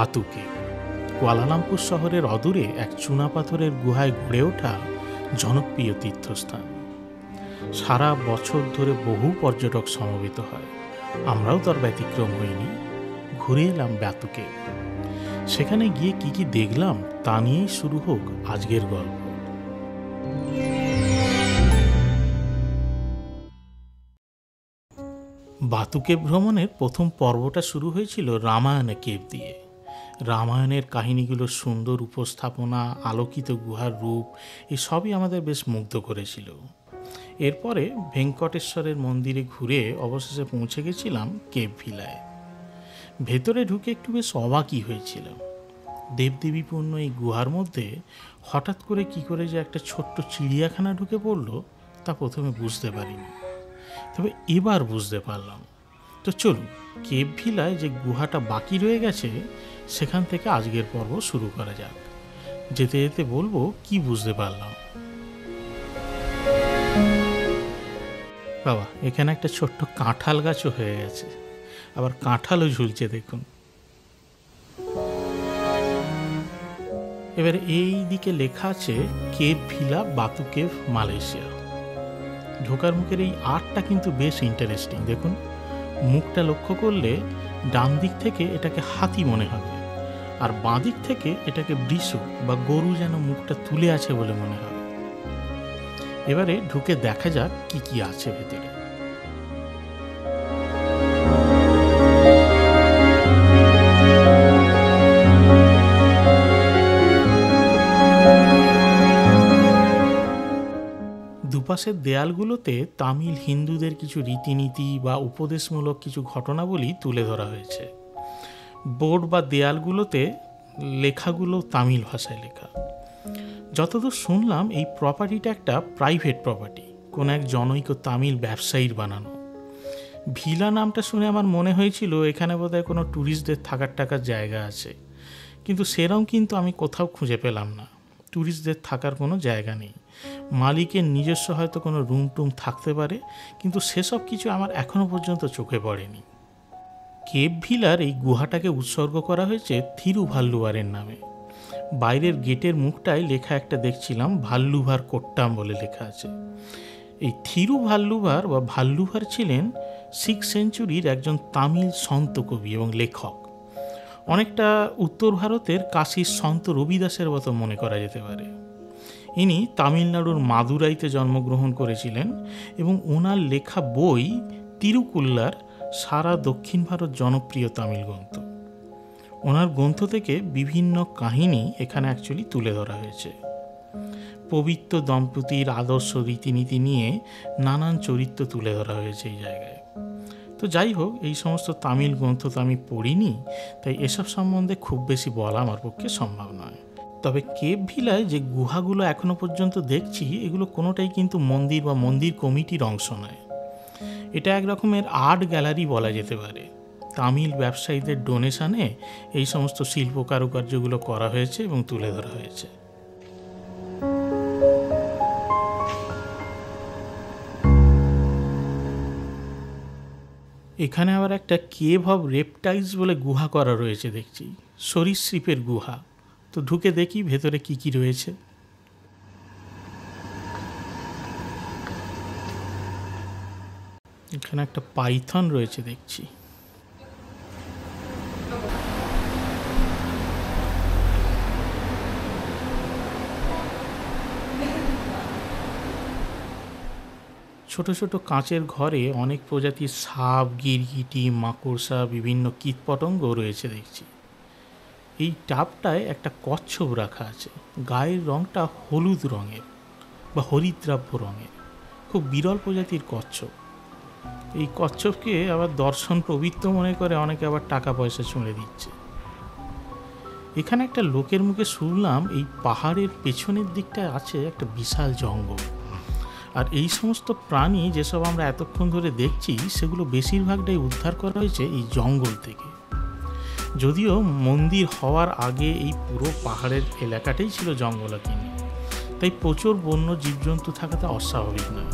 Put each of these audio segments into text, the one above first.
বাতু cave, Kuala Lumpur শহরের অদূরে এক চুনাপাথরের গুহায় গড়ে ওঠা জনপ্রিয় তীর্থস্থান। সারা বছর ধরে বহু পর্যটক সমবেত হয়, আমরাও তার ব্যতিক্রম হইনি। ঘুরে এলাম বাতু কেভ। সেখানে গিয়ে কি কি দেখলাম তা নিয়েই শুরু হোক আজকের গল্প। বাতু কেভ ভ্রমণের প্রথম পর্বটা শুরু হয়েছিল রামায়ণ কেভ দিয়ে। রামায়ণের কাহিনীগুলোর সুন্দর উপস্থাপনা, আলোকিত গুহার রূপ, এসবই আমাদের বেশ মুগ্ধ করেছিল। এরপরে ভেঙ্কটেশ্বরের মন্দিরে ঘুরে অবশেষে পৌঁছে গেছিলাম কেভ ভিলায়। ভেতরে ঢুকে একটু বেশ অবাকই হয়েছিল। দেবদেবীপূর্ণ এই গুহার মধ্যে হঠাৎ করে কি করে যে একটা ছোট্ট চিড়িয়াখানা ঢুকে পড়ল তা প্রথমে বুঝতে পারিনি, তবে এবার বুঝতে পারলাম। তো চলুন, কেভ ভিলায় যে গুহাটা বাকি রয়ে গেছে সেখান থেকে আজকের পর্ব শুরু করা যাক। যেতে যেতে বলবো কি বুঝতে পারলাম। বাবা, এখানে একটা ছোট্ট কাঁঠাল গাছও হয়ে গেছে, আবার কাঁঠালও ঝুলছে দেখুন। এবারে এই দিকে লেখা আছে কেভ ভিলা বাতু কেভ, মালয়েশিয়া। ঢোকার মুখের এই আর্টটা কিন্তু বেশ ইন্টারেস্টিং। দেখুন, মুখটা লক্ষ্য করলে ডান দিক থেকে এটাকে হাতি মনে হবে, আর বাঁ দিক থেকে এটাকে বৃষ বা গরু যেন মুখটা তুলে আছে বলে মনে হবে। এবারে ঢুকে দেখা যাক কি কি আছে ভেতরে। দুপাশের দেয়ালগুলোতে তামিল হিন্দুদের কিছু রীতিনীতি বা উপদেশমূলক কিছু ঘটনাবলী তুলে ধরা হয়েছে। বোর্ড বা দেয়ালগুলোতে লেখাগুলো তামিল ভাষায় লেখা। যতদূর শুনলাম এই প্রপার্টিটা একটা প্রাইভেট প্রপার্টি, কোনো এক জনৈক তামিল ব্যবসায়ীর বানানো। ভিলা নামটা শুনে আমার মনে হয়েছিল এখানে বোধহয় কোনো ট্যুরিস্টদের থাকার জায়গা আছে, কিন্তু সেরকম কিন্তু আমি কোথাও খুঁজে পেলাম না। ট্যুরিস্টদের থাকার কোনো জায়গা নেই। মালিকের নিজস্ব হয়তো কোনো রুম টুম থাকতে পারে, কিন্তু সেসব কিছু আমার এখনও পর্যন্ত চোখে পড়েনি। কেভ ভিলার এই গুহাটাকে উৎসর্গ করা হয়েছে থিরুভাল্লুভারের নামে। বাইরের গেটের মুখটায় লেখা একটা দেখছিলাম, ভাল্লুভার কোট্টাম বলে লেখা আছে। এই থিরুভাল্লুভার বা ভাল্লুভার ছিলেন 6th সেঞ্চুরির একজন তামিল সন্ত কবি এবং লেখক। অনেকটা উত্তর ভারতের কাশীর সন্ত রবিদাসের মতো মনে করা যেতে পারে। ইনি তামিলনাড়ুর মাদুরাইতে জন্মগ্রহণ করেছিলেন এবং ওনার লেখা বই তিরুকুল্লার সারা দক্ষিণ ভারত জনপ্রিয় তামিল গ্রন্থ। ওনার গ্রন্থ থেকে বিভিন্ন কাহিনী এখানে অ্যাকচুয়ালি তুলে ধরা হয়েছে। পবিত্র দম্পতির আদর্শ রীতিনীতি নিয়ে নানান চরিত্র তুলে ধরা হয়েছে এই জায়গায়। তো যাই হোক, এই সমস্ত তামিল গ্রন্থ তো আমি পড়িনি, তাই এসব সম্বন্ধে খুব বেশি বলা আমার পক্ষে সম্ভব নয়। তবে কেভ ভিলায় যে গুহাগুলো এখনো পর্যন্ত দেখছি, এগুলো কোনোটাই কিন্তু মন্দির বা মন্দির কমিটির অংশ নয়। এটা এক রকমের আর্ট গ্যালারি বলা যেতে পারে। তামিল ব্যবসায়ীদের ডোনেশনে এই সমস্ত শিল্প কারুকার্যগুলো করা হয়েছে এবং তুলে ধরা হয়েছে। এখানে আবার একটা কেভ অফ রেপটাইলস বলে গুহা করা রয়েছে দেখছি, সরীসৃপের গুহা। তো ঢুকে দেখি ভেতরে কি কি রয়েছে। এখানে একটা পাইথন রয়েছে দেখছি। ছোট ছোট কাঁচের ঘরে অনেক প্রজাতির সাপ, গিরগিটি, মাকড়সা, বিভিন্ন কীটপতঙ্গ রয়েছে দেখছি। এই টাবটায় একটা কচ্ছপ রাখা আছে, গায়ের রঙটা হলুদ রঙের বা হরিদ্রাব্য রঙের, খুব বিরল প্রজাতির কচ্ছপ। এই কচ্ছপকে আবার দর্শন পবিত্র মনে করে অনেকে আবার টাকা পয়সা ছুঁড়ে দিচ্ছে। এখানে একটা লোকের মুখে শুনলাম এই পাহাড়ের পেছনের দিকটায় আছে একটা বিশাল জঙ্গল, আর এই সমস্ত প্রাণী যেসব আমরা এতক্ষণ ধরে দেখছি সেগুলো বেশিরভাগটাই উদ্ধার করা হয়েছে এই জঙ্গল থেকে। যদিও মন্দির হওয়ার আগে এই পুরো পাহাড়ের এলাকাটাই ছিল জঙ্গলাকীর্ণ, তাই প্রচুর বন্য জীবজন্তু থাকাটা অস্বাভাবিক নয়।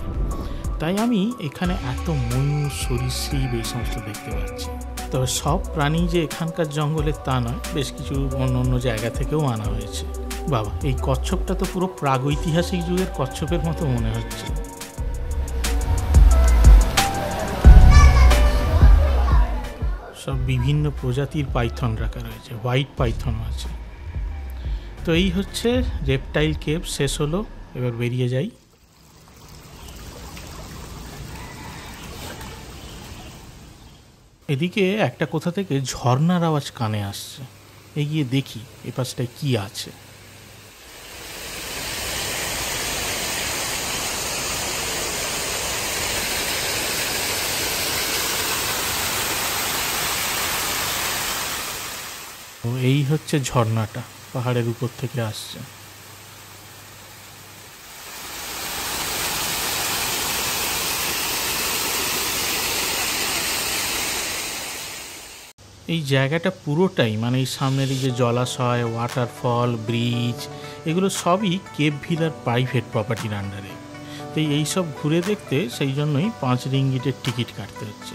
তাই আমি এখানে এত ময়ূর, সরীসৃপ এই সমস্ত দেখতে পাচ্ছি। তবে সব প্রাণী যে এখানকার জঙ্গলের তা নয়, বেশ কিছু অন্য অন্য জায়গা থেকেও আনা হয়েছে। বাবা, এই কচ্ছপটা তো পুরো প্রাগৈতিহাসিক যুগের কচ্ছপের মতো মনে হচ্ছে। সব বিভিন্ন প্রজাতির পাইথন রাখা রয়েছে, হোয়াইট পাইথন আছে। তো এই হচ্ছে রেপটাইল কেভ শেষ হলো, এবার বেরিয়ে যাই। এদিকে একটা কোথা থেকে ঝর্ণার আওয়াজ কানে আসছে, এগিয়ে দেখি এ পাশটায় কি আছে। এই হচ্ছে ঝর্ণাটা, পাহাড়ের উপর থেকে আসছে। এই জায়গাটা পুরোটাই মানে এই সামনের এই যে জলাশয়, ওয়াটারফল, ব্রিজ, এগুলো সবই কেভ ভিলার প্রাইভেট প্রপার্টির আন্ডারে। তো এইসব ঘুরে দেখতে সেই জন্যই 5 রিঙ্গিটের টিকিট কাটতে হচ্ছে।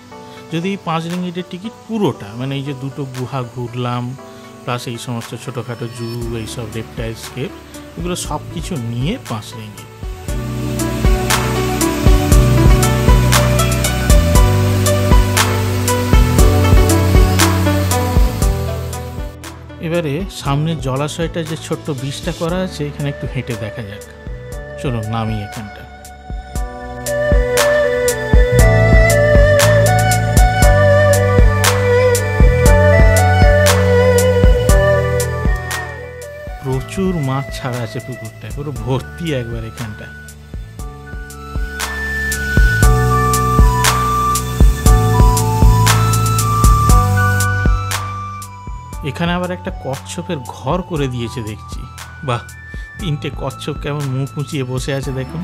যদি এই 5 রিঙ্গিটের টিকিট পুরোটা মানে এই যে দুটো গুহা ঘুরলাম, প্লাস এই সমস্ত ছোটোখাটো জু, এইসব রেপটাইলস কেভ, এগুলো সব কিছু নিয়ে 5 রিঙ্গিট। এবারে সামনের জলাশয়টা যে ছোট্ট ব্রিজটা করা আছে, এখানে একটু হেঁটে দেখা যাক। চলুন নামি এখানটা। প্রচুর মাছ ছাড়া আছে পুকুরটায়, পুরো ভর্তি একবার এখানটা। এখানে আবার একটা কচ্ছপের ঘর করে দিয়েছে দেখছি। বাহ, 3টে কচ্ছপ কেমন মুখ উঁচিয়ে বসে আছে দেখুন।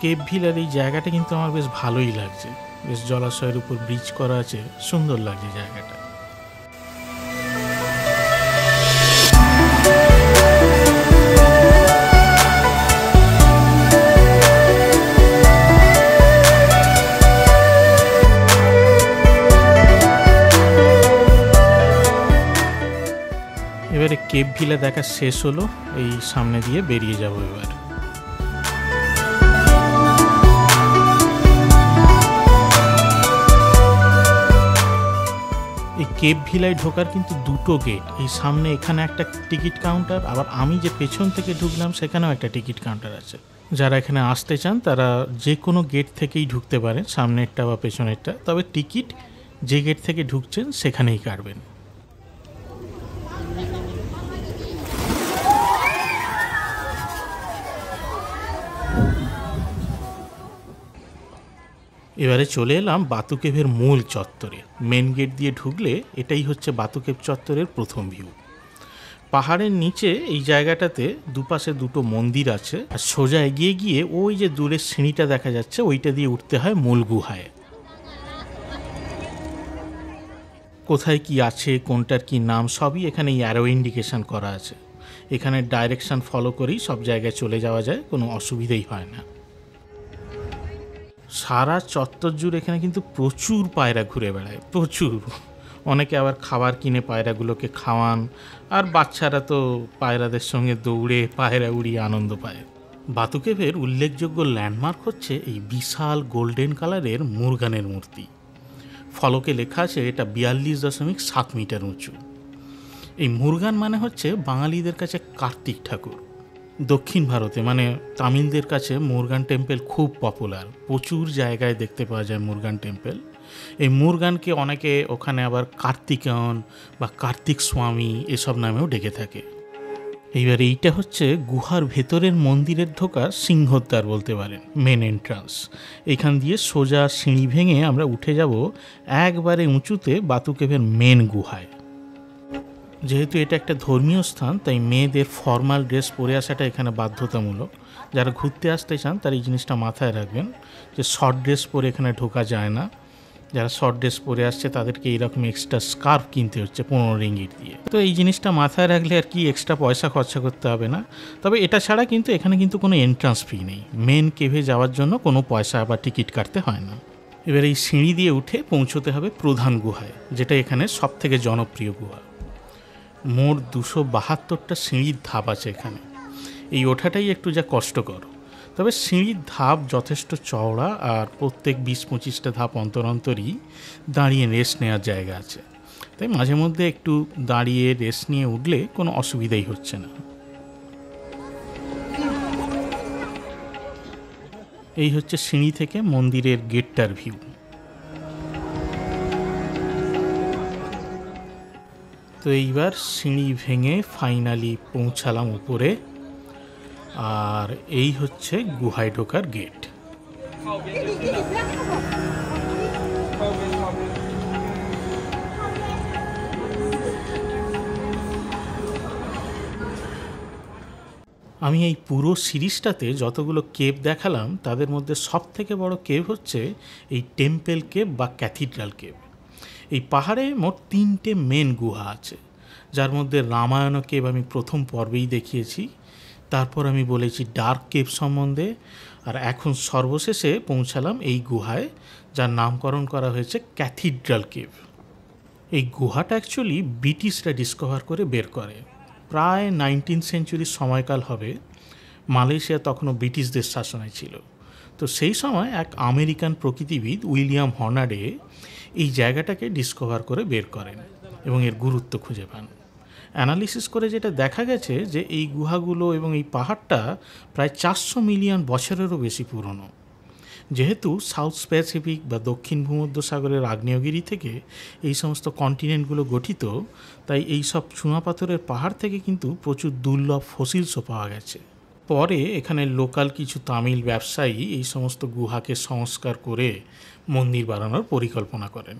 কেভ ভিলার এই জায়গাটা কিন্তু আমার বেশ ভালোই লাগছে, বেশ জলাশয়ের উপর ব্রিজ করা আছে, সুন্দর লাগছে জায়গাটা। এবারে কেভ ভিলা দেখা শেষ হলো, এই সামনে দিয়ে বেরিয়ে যাবো এবার। এই কেভ ভিলায় ঢোকার কিন্তু 2টো গেট, এই সামনে এখানে একটা টিকিট কাউন্টার, আবার আমি যে পেছন থেকে ঢুকলাম সেখানেও একটা টিকিট কাউন্টার আছে। যারা এখানে আসতে চান তারা যে কোনো গেট থেকেই ঢুকতে পারেন, সামনেরটা বা পেছনেরটা, তবে টিকিট যে গেট থেকে ঢুকছেন সেখানেই কাটবেন। এবারে চলে এলাম বাতু কেভের মূল চত্বরে। মেন গেট দিয়ে ঢুকলে এটাই হচ্ছে বাতু কেভ চত্বরের প্রথম ভিউ। পাহাড়ের নিচে এই জায়গাটাতে দুপাশে 2টো মন্দির আছে, আর সোজা এগিয়ে গিয়ে ওই যে দূরের সিঁড়িটা দেখা যাচ্ছে, ওইটা দিয়ে উঠতে হয় মূল গুহায়। কোথায় কি আছে, কোনটার কি নাম, সবই এখানে অ্যারো ইন্ডিকেশন করা আছে। এখানে ডাইরেকশন ফলো করেই সব জায়গায় চলে যাওয়া যায়, কোনো অসুবিধেই হয় না। সারা চত্বর জুড়ে এখানে কিন্তু প্রচুর পায়রা ঘুরে বেড়ায়, প্রচুর। অনেকে আবার খাবার কিনে পায়রাগুলোকে খাওয়ান, আর বাচ্চারা তো পায়রাদের সঙ্গে দৌড়ে পায়রা উড়িয়ে আনন্দ পায়। বাতু কেভের উল্লেখযোগ্য ল্যান্ডমার্ক হচ্ছে এই বিশাল গোল্ডেন কালারের মুরগানের মূর্তি। ফলকে লেখা আছে এটা 42.7 মিটার উঁচু। এই মুরগান মানে হচ্ছে বাঙালিদের কাছে কার্তিক ঠাকুর। দক্ষিণ ভারতে মানে তামিলদের কাছে মুরগান টেম্পল খুব পপুলার, প্রচুর জায়গায় দেখতে পাওয়া যায় মুরগান টেম্পল। এই মুরগানকে অনেকে ওখানে আবার কার্তিকেয়ন বা কার্তিক স্বামী এসব নামেও ডেকে থাকে। এইবার এইটা হচ্ছে গুহার ভেতরের মন্দিরের ঢোকার সিংহদ্বার বলতে পারেন, মেন এন্ট্রান্স। এখান দিয়ে সোজা সিঁড়ি ভেঙে আমরা উঠে যাব একবারে উঁচুতে বাতু কেভের মেন গুহায়। যেহেতু এটা একটা ধর্মীয় স্থান, তাই মেয়েদের ফর্মাল ড্রেস পরে আসাটা এখানে বাধ্যতামূলক। যারা ঘুরতে আসতে চান তারা এই জিনিসটা মাথায় রাখবেন যে শর্ট ড্রেস পরে এখানে ঢোকা যায় না। যারা শর্ট ড্রেস পরে আসছে তাদেরকে এইরকম এক্সট্রা স্কার্ফ কিনতে হচ্ছে 15 রিঙ্গিট দিয়ে। তো এই জিনিসটা মাথায় রাখলে আর কি এক্সট্রা পয়সা খরচা করতে হবে না। তবে এটা ছাড়া কিন্তু এখানে কিন্তু কোনো এন্ট্রান্স ফি নেই। মেন কেভে যাওয়ার জন্য কোনো পয়সা বা টিকিট কাটতে হয় না। এবার এই সিঁড়ি দিয়ে উঠে পৌঁছতে হবে প্রধান গুহায়, যেটা এখানে সবথেকে জনপ্রিয় গুহা। মোট 272টা সিঁড়ির ধাপ আছে এখানে। এই ওঠাটাই একটু যা কষ্টকর, তবে সিঁড়ির ধাপ যথেষ্ট চওড়া আর প্রত্যেক 20-25টা ধাপ অন্তর অন্তরই দাঁড়িয়ে রেস্ট নেওয়ার জায়গা আছে। তাই মাঝে মধ্যে একটু দাঁড়িয়ে রেস্ট নিয়ে উঠলে কোনো অসুবিধাই হচ্ছে না। এই হচ্ছে সিঁড়ি থেকে মন্দিরের গেটটার ভিউ। তো এইবার সিঁড়ি ভেঙে ফাইনালি পৌঁছালাম উপরে, আর এই হচ্ছে গুহায় ঢোকার গেট। আমি এই পুরো সিরিজটাতে যতগুলো কেভ দেখালাম তাদের মধ্যে সবথেকে বড় কেভ হচ্ছে এই টেম্পল কেভ বা ক্যাথিড্রাল কেভ। এই পাহাড়ে মোট 3টে মেন গুহা আছে, যার মধ্যে রামায়ণ কেভ আমি প্রথম পর্বেই দেখিয়েছি। তারপর আমি বলেছি ডার্ক কেভ সম্বন্ধে, আর এখন সর্বশেষে পৌঁছালাম এই গুহায়, যার নামকরণ করা হয়েছে ক্যাথিড্রাল কেভ। এই গুহাটা অ্যাকচুয়ালি ব্রিটিশরা ডিসকভার করে বের করে। প্রায় 19th সেঞ্চুরির সময়কাল হবে। মালয়েশিয়া তখনও ব্রিটিশদের শাসনে ছিল। তো সেই সময় এক আমেরিকান প্রকৃতিবিদ উইলিয়াম হর্নাডে এই জায়গাটাকে ডিসকভার করে বের করেন এবং এর গুরুত্ব খুঁজে পান। অ্যানালিসিস করে যেটা দেখা গেছে যে এই গুহাগুলো এবং এই পাহাড়টা প্রায় 400 মিলিয়ন বছরেরও বেশি পুরনো। যেহেতু সাউথ প্যাসিফিক বা দক্ষিণ ভূমধ্যসাগরের আগ্নেয়গিরি থেকে এই সমস্ত কন্টিনেন্টগুলো গঠিত, তাই এই সব চুনাপাথরের পাহাড় থেকে কিন্তু প্রচুর দুর্লভ ফসিলসও পাওয়া গেছে। পরে এখানে লোকাল কিছু তামিল ব্যবসায়ী এই সমস্ত গুহাকে সংস্কার করে মন্দির বানানোর পরিকল্পনা করেন।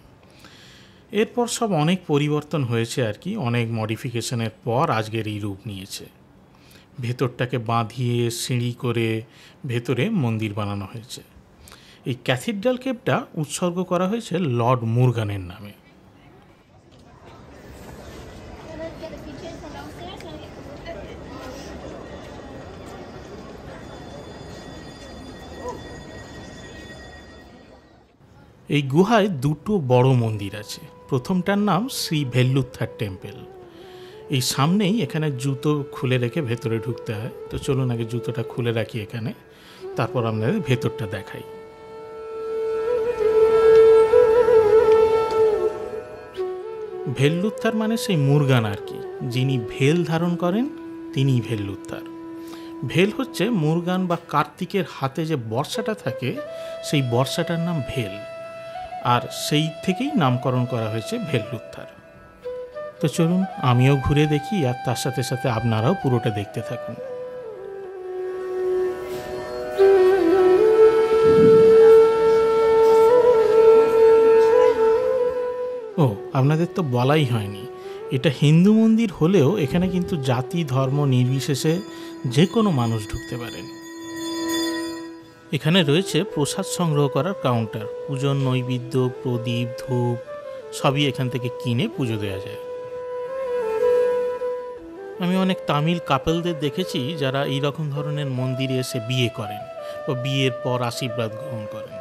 এরপর সব অনেক পরিবর্তন হয়েছে আর কি, অনেক মডিফিকেশনের পর আজকের এই রূপ নিয়েছে। ভেতরটাকে বাঁধিয়ে সিঁড়ি করে ভেতরে মন্দির বানানো হয়েছে। এই ক্যাথিড্রাল কেভটা উৎসর্গ করা হয়েছে লর্ড মুরগানের নামে। এই গুহায় 2টো বড় মন্দির আছে। প্রথমটার নাম শ্রী ভেল্লুত্থার টেম্পল। এই সামনেই এখানে জুতো খুলে রেখে ভেতরে ঢুকতে হয়। তো চলুন আগে জুতোটা খুলে রাখি এখানে, তারপর আপনাদের ভেতরটা দেখাই। ভেল্লুত্থার মানে সেই মুরগান আর কি, যিনি ভেল ধারণ করেন তিনিই ভেল্লুত্থার। ভেল হচ্ছে মুরগান বা কার্তিকের হাতে যে বর্ষাটা থাকে, সেই বর্ষাটার নাম ভেল, আর সেই থেকেই নামকরণ করা হয়েছে ভেল্লুত্থার। তো চলুন আমিও ঘুরে দেখি, আর তার সাথে সাথে আপনারাও পুরোটা দেখতে থাকুন। ও, আপনাদের তো বলাই হয়নি, এটা হিন্দু মন্দির হলেও এখানে কিন্তু জাতি ধর্ম নির্বিশেষে যে কোনো মানুষ ঢুকতে পারেন। এখানে রয়েছে প্রসাদ সংগ্রহ করার কাউন্টার। পূজন নৈবেদ্য, প্রদীপ, ধূপ সবই এখান থেকে কিনে পুজো দেওয়া যায়। আমি অনেক তামিল কাপলদের দেখেছি যারা এই রকম ধরনের মন্দিরে এসে বিয়ে করেন বা বিয়ের পর আশীর্বাদ গ্রহণ করেন।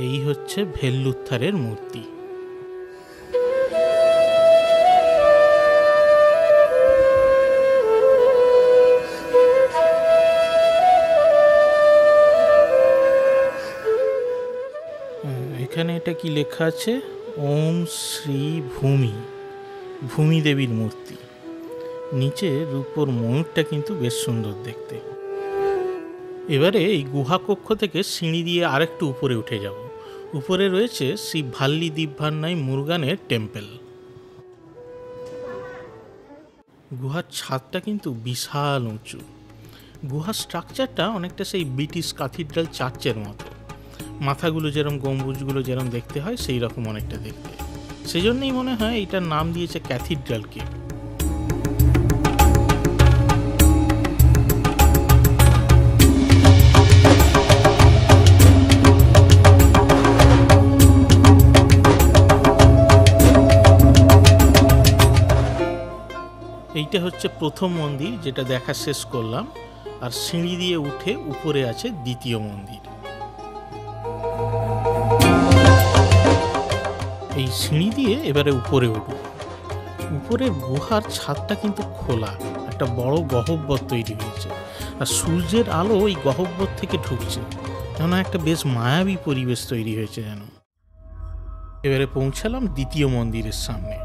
এই হচ্ছে ভেল্লুত্থারের মূর্তি। এখানে এটা কি লেখা আছে? ওম শ্রী ভূমি, ভূমি দেবীর মূর্তি। নিচে রূপোর ময়ূরটা কিন্তু বেশ সুন্দর দেখতে। এবারে এই গুহা কক্ষ থেকে সিঁড়ি দিয়ে আরেকটু উপরে উঠে যাব। উপরে রয়েছে শ্রী ভাল্লি দিব্যান্নাই মুরগানের টেম্পল। গুহার ছাদটা কিন্তু বিশাল উঁচু। গুহার স্ট্রাকচারটা অনেকটা সেই ব্রিটিশ ক্যাথিড্রাল চার্চের মতো, মাথাগুলো যেরকম, গম্বুজগুলো যেরকম দেখতে হয় সেই রকম অনেকটা দেখতে। সেই জন্যই মনে হয় এটার নাম দিয়েছে ক্যাথিড্রাল কেভ। এইটা হচ্ছে প্রথম মন্দির যেটা দেখা শেষ করলাম, আর সিঁড়ি দিয়ে উঠে উপরে আছে দ্বিতীয় মন্দির। এই সিঁড়ি দিয়ে এবারে উপরে উঠব। উপরের গুহার ছাদটা কিন্তু খোলা, একটা বড় গহ্বর তৈরি হয়েছে, আর সূর্যের আলো ওই গহ্বর থেকে ঢুকছে, যেন একটা বেশ মায়াবী পরিবেশ তৈরি হয়েছে যেন। এবারে পৌঁছালাম দ্বিতীয় মন্দিরের সামনে।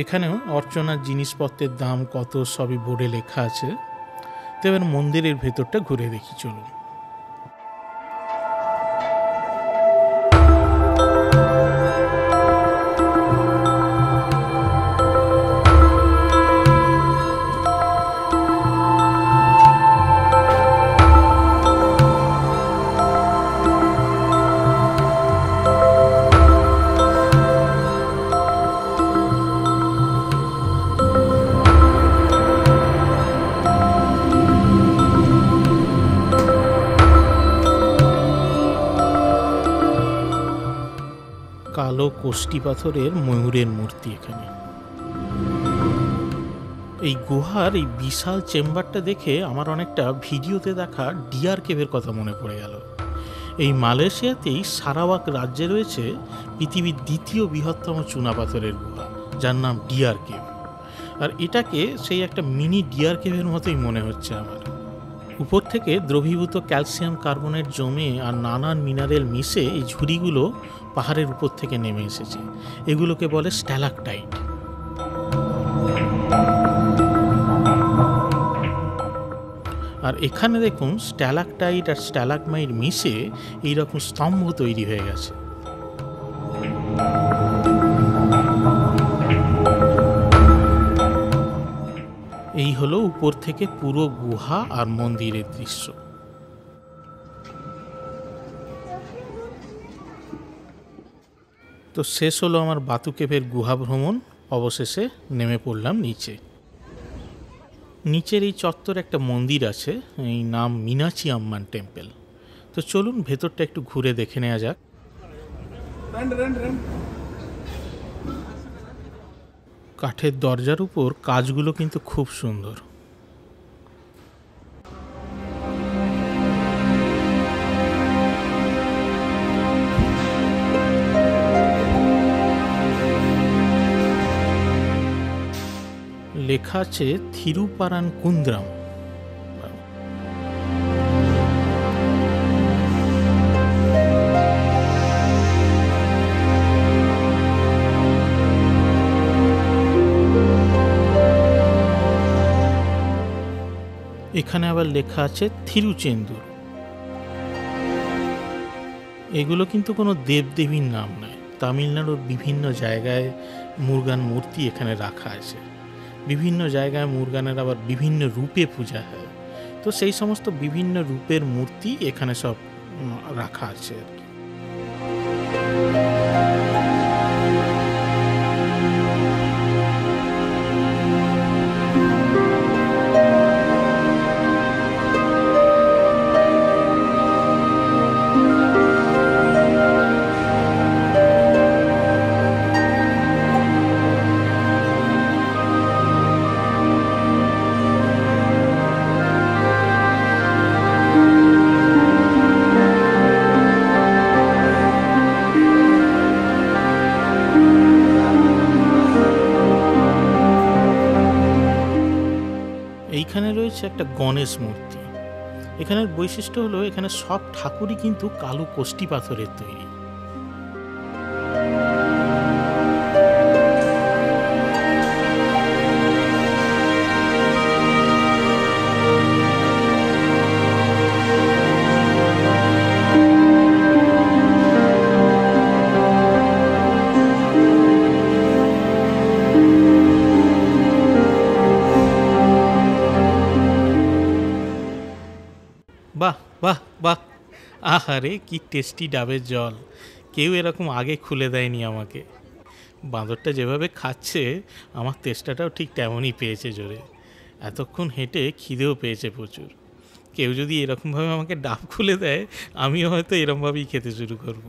এখানেও অর্চনার জিনিসপত্রের দাম কত সবই বোর্ডে লেখা আছে। তো এবার মন্দিরের ভেতরটা ঘুরে দেখি, চলুন। কালো কোষ্টি পাথরের ময়ূরের মূর্তি এখানে। এই গুহার এই বিশাল চেম্বারটা দেখে আমার অনেকটা ভিডিওতে দেখা ডিয়ার কেভের কথা মনে পড়ে গেল। এই মালয়েশিয়াতেই সারাওয়াক রাজ্যে রয়েছে পৃথিবীর দ্বিতীয় বৃহত্তম চুনাপাথরের গুহা, যার নাম ডিয়ার কেভ। আর এটাকে সেই একটা মিনি ডিয়ার কেভের মতোই মনে হচ্ছে আমার। উপর থেকে দ্রবীভূত ক্যালসিয়াম কার্বনেট জমে আর নানান মিনারেল মিশে এই ঝুড়িগুলো পাহাড়ের উপর থেকে নেমে এসেছে। এগুলোকে বলে স্ট্যালাকটাইট। আর এখানে দেখুন স্ট্যালাকটাইট আর স্ট্যালাগমাইট মিশে এইরকম স্তম্ভ তৈরি হয়ে গেছে। এই হলো উপর থেকে পুরো গুহা আর মন্দিরের দৃশ্য। তো শেষ হলো আমার বাতু কেভের গুহা ভ্রমণ। অবশেষে নেমে পড়লাম নিচে। নিচের এই চত্বরে একটা মন্দির আছে, এই নাম মীনাক্ষী আম্মান টেম্পল। তো চলুন ভেতরটা একটু ঘুরে দেখে নেওয়া যাক। কাঠের দরজার উপর কাজগুলো কিন্তু খুব সুন্দর। লেখা আছে থিরুপারান কুন্দ্রাম। এখানে আবার লেখা আছে থিরুচেন্দুর। এগুলো কিন্তু কোনো দেবদেবীর নাম নয়। তামিলনাড়ুর বিভিন্ন জায়গায় মুরগান মূর্তি এখানে রাখা আছে। বিভিন্ন জায়গায় মুরগানের আবার বিভিন্ন রূপে পূজা হয়। তো সেই সমস্ত বিভিন্ন রূপের মূর্তি এখানে সব রাখা আছে আর কি। এইখানে রয়েছে একটা গণেশ মূর্তি। এখানের বৈশিষ্ট্য হলো এখানে সব ঠাকুরই কিন্তু কালো কোষ্টি পাথরের তৈরি। বাহ বাহ, আহারে কি টেস্টি ডাবের জল! কেউ এরকম আগে খুলে দেয়নি আমাকে। বাঁদরটা যেভাবে খাচ্ছে আমার তেষ্টাটাও ঠিক তেমনই পেয়েছে জোরে। এতক্ষণ হেঁটে খিদেও পেয়েছে প্রচুর। কেউ যদি এরকমভাবে আমাকে ডাব খুলে দেয় আমিও হয়তো এরকমভাবেই খেতে শুরু করব।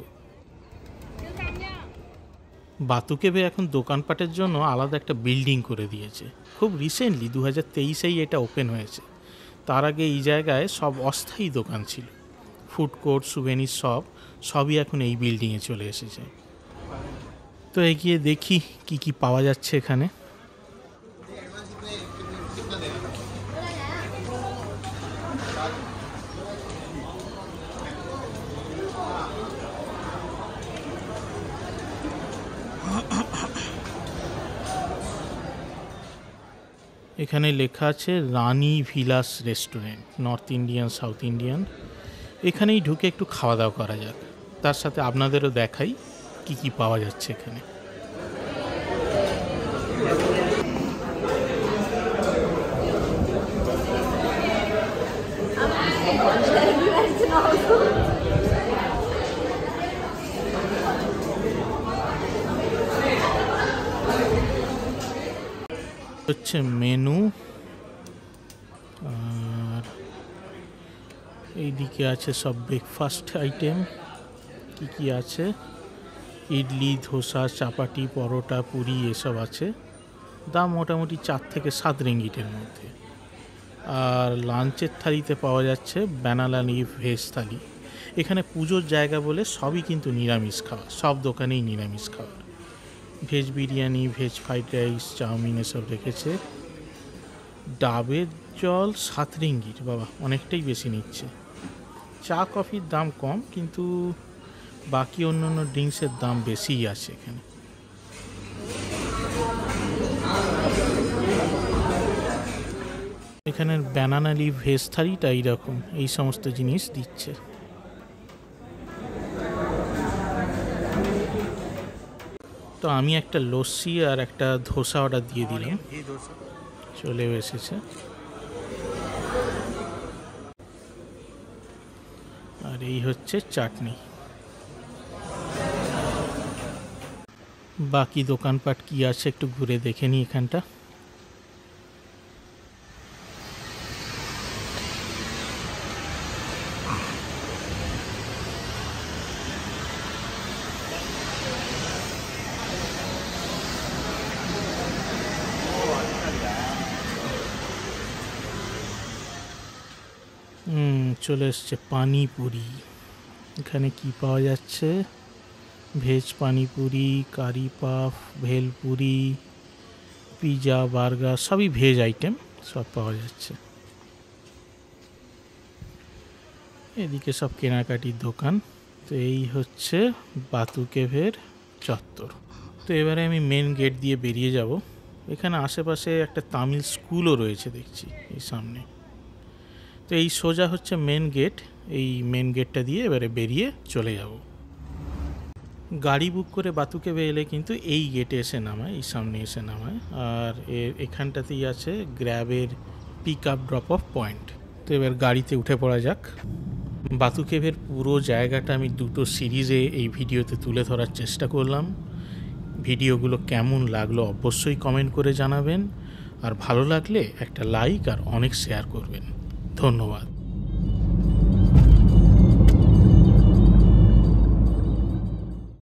বাতু কেভে এখন দোকানপাটের জন্য আলাদা একটা বিল্ডিং করে দিয়েছে। খুব রিসেন্টলি 2023-এই এটা ওপেন হয়েছে। তার আগে এই জায়গায় সব অস্থায়ী দোকান ছিল, ফুড কোর্ট, সুভেনির সবই এখন এই বিল্ডিংয়ে চলে এসেছে। তো এগিয়ে দেখি কি কি পাওয়া যাচ্ছে এখানে। এখানে লেখা আছে Rani Vilas restaurant, North Indian, South Indian. এখানেই ঢুকে একটু খাওয়া দাওয়া করা যাক, তার সাথে আপনাদেরও দেখাই কি কি পাওয়া যাচ্ছে এখানে। হচ্ছে মেনু, আর এইদিকে আছে সব ব্রেকফাস্ট আইটেম। কি কি আছে? ইডলি, ধোসা, চাপাটি, পরোটা, পুরি এসব আছে। দাম মোটামুটি 4 থেকে 7 রিঙ্গিটের মধ্যে। আর লাঞ্চের থালিতে পাওয়া যাচ্ছে ব্যানানা লিফ ভেজ থালি। এখানে পুজোর জায়গা বলে সবই কিন্তু নিরামিষ খাওয়া, সব দোকানেই নিরামিষ খাওয়া। Veg biryani, veg fried rice, chow mein এসব রেখেছে। ডাবের জল 7 রিঙ্গিট, বাবা অনেকটাই বেশি নিচ্ছে। চা কফির দাম কম, কিন্তু বাকি অন্যান্য ড্রিঙ্কসের দাম বেশিই আছে এখানে। এখানের ব্যানানা লিফ ভেজ থালিটা এইরকম, এই সমস্ত জিনিস দিচ্ছে। তো আমি একটা লস্যি আর একটা ধোসা অর্ডার দিয়ে দিলাম, চলেও এসেছে। আর এই হচ্ছে চাটনি। বাকি দোকানপাট কি আছে একটু ঘুরে দেখে নিই এখানটা। চলে এসছে পানিপুরি। এখানে কি পাওয়া যাচ্ছে? ভেজ পানিপুরি, কারি পাফ, ভেলপুরি, পিজা, বার্গার, সবই ভেজ আইটেম, সব পাওয়া যাচ্ছে। এদিকে সব কেনাকাটির দোকান। তো এই হচ্ছে বাতু কেভের চত্বর। তো এবারে আমি মেন গেট দিয়ে বেরিয়ে যাব। এখানে আশেপাশে একটা তামিল স্কুলও রয়েছে দেখছি এই সামনে। তো এই সোজা হচ্ছে মেন গেট। এই মেন গেটটা দিয়ে এবারে বেরিয়ে চলে যাব। গাড়ি বুক করে বাতু কেভে এলে কিন্তু এই গেটে এসে নামায়, এই সামনে এসে নামায়। আর এখানটাতেই আছে গ্র্যাবের pick up drop off point. তো এবার গাড়িতে উঠে পড়া যাক। বাতু কেভের পুরো জায়গাটা আমি 2টো সিরিজে এই ভিডিওতে তুলে ধরার চেষ্টা করলাম। ভিডিওগুলো কেমন লাগলো অবশ্যই কমেন্ট করে জানাবেন, আর ভালো লাগলে একটা লাইক আর অনেক শেয়ার করবেন। ধন্যবাদ।